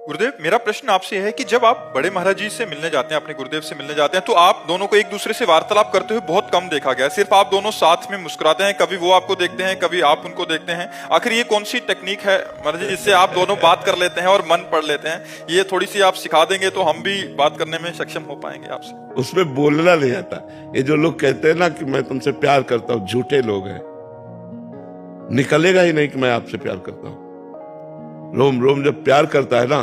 गुरुदेव, मेरा प्रश्न आपसे है कि जब आप बड़े महाराज जी से मिलने जाते हैं, अपने गुरुदेव से मिलने जाते हैं, तो आप दोनों को एक दूसरे से वार्तालाप करते हुए बहुत कम देखा गया है। सिर्फ आप दोनों साथ में मुस्कुराते हैं, कभी वो आपको देखते हैं, कभी आप उनको देखते हैं। आखिर ये कौन सी टेक्निक है महाराज जी जिससे आप दोनों बात कर लेते हैं और मन पढ़ लेते हैं? ये थोड़ी सी आप सिखा देंगे तो हम भी बात करने में सक्षम हो पाएंगे आपसे। उसमें बोलना नहीं आता। ये जो लोग कहते हैं ना कि मैं तुमसे प्यार करता हूँ, झूठे लोग हैं। निकलेगा ही नहीं कि मैं आपसे प्यार करता हूँ। रोम रोम जब प्यार करता है ना,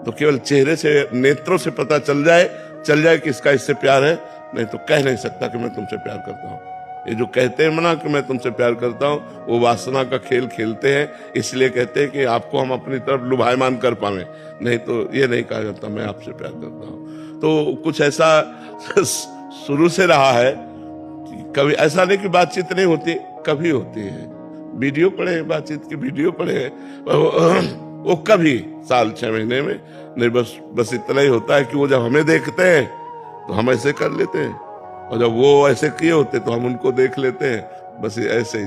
तो केवल चेहरे से, नेत्रों से पता चल जाए कि इसका इससे प्यार है, नहीं तो कह नहीं सकता कि मैं तुमसे प्यार करता हूँ। ये जो कहते हैं ना कि मैं तुमसे प्यार करता हूँ, वो वासना का खेल खेलते हैं। इसलिए कहते हैं कि आपको हम अपनी तरफ लुभायमान कर पाए, नहीं तो ये नहीं कहा जाता मैं आपसे प्यार करता हूँ। तो कुछ ऐसा शुरू से रहा है कि कभी ऐसा नहीं कि बातचीत नहीं होती, कभी होती है। वीडियो पड़े, बातचीत की वीडियो पड़े, वो कभी साल 6 महीने में नहीं। बस इतना ही होता है कि वो जब हमें देखते हैं तो हम ऐसे कर लेते हैं, और जब वो ऐसे किए होते तो हम उनको देख लेते हैं। बस ऐसे ही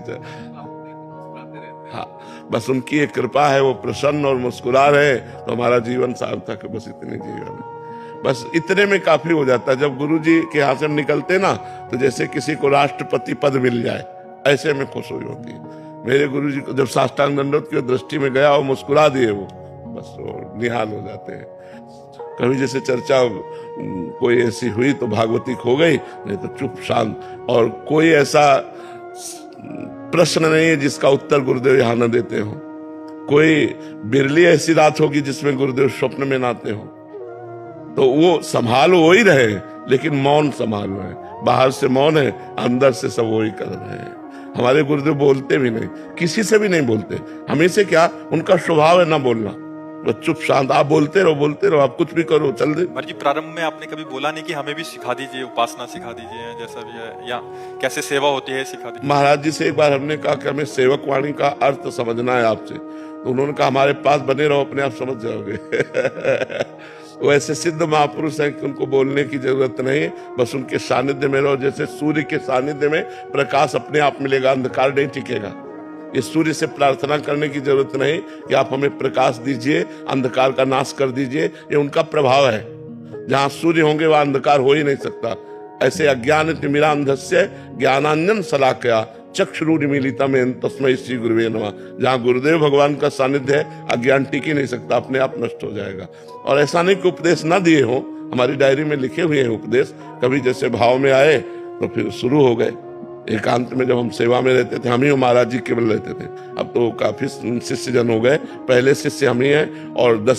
हाँ, बस उनकी एक कृपा है, वो प्रसन्न और मुस्कुरा रहे तो हमारा जीवन सार्थक है। बस इतने जीवन है, बस इतने में काफी हो जाता है। जब गुरुजी के यहाँ से हम निकलते ना, तो जैसे किसी को राष्ट्रपति पद मिल जाए, ऐसे में खुश हुई होती है। मेरे गुरुजी को जब साष्टांग दंडवत की दृष्टि में गया और मुस्कुरा दिए, वो बस वो निहाल हो जाते हैं। कभी जैसे चर्चा कोई ऐसी हुई तो भागवती खो गई, नहीं तो चुप शांत। और कोई ऐसा प्रश्न नहीं है जिसका उत्तर गुरुदेव यहाँ न देते हो। कोई बिरली ऐसी रात होगी जिसमें गुरुदेव स्वप्न में नाते हो। तो वो संभाल वो ही रहे, लेकिन मौन संभाल रहे हैं। बाहर से मौन है, अंदर से सब वही कर रहे हैं। हमारे गुरुदेव बोलते भी नहीं, किसी से भी नहीं बोलते। हमें से क्या, उनका स्वभाव है ना बोलना, बस चुप शांत। आप बोलते रहो, आप कुछ भी करो, चल दे। महाराज जी, प्रारंभ में आपने कभी बोला नहीं कि हमें भी सिखा दीजिए, उपासना सिखा दीजिए, जैसा भी है, या कैसे सेवा होती है सिखा दीजिए। महाराज जी से एक बार हमने कहा कि हमें सेवक वाणी का अर्थ समझना है आपसे, तो उन्होंने कहा हमारे पास बने रहो, अपने आप समझ जाओगे। वो ऐसे सिद्ध महापुरुष हैं कि उनको बोलने की जरूरत नहीं, बस उनके सानिध्य में रहो। जैसे सूर्य के सानिध्य में प्रकाश अपने आप मिलेगा, अंधकार नहीं टिकेगा। ये सूर्य से प्रार्थना करने की जरूरत नहीं कि आप हमें प्रकाश दीजिए, अंधकार का नाश कर दीजिए। ये उनका प्रभाव है। जहां सूर्य होंगे वहां अंधकार हो ही नहीं सकता। ऐसे अज्ञान तिमिरांधस्य ज्ञानांजन शलाकया चक्षुरुन्मीलितम् तस्मै श्री गुरुवे नमः। जहाँ गुरुदेव भगवान का सानिध्य है, अज्ञान टिक ही नहीं सकता, अपने आप नष्ट हो जाएगा। और ऐसा नहीं कि उपदेश ना दिए हो, हमारी डायरी में लिखे हुए हैं उपदेश। कभी जैसे भाव में आए तो फिर शुरू हो गए। एकांत में जब हम सेवा में रहते थे, हम ही महाराज जी केवल रहते थे। अब तो काफी शिष्य जन हो गए। पहले शिष्य हम ही हैं, और 10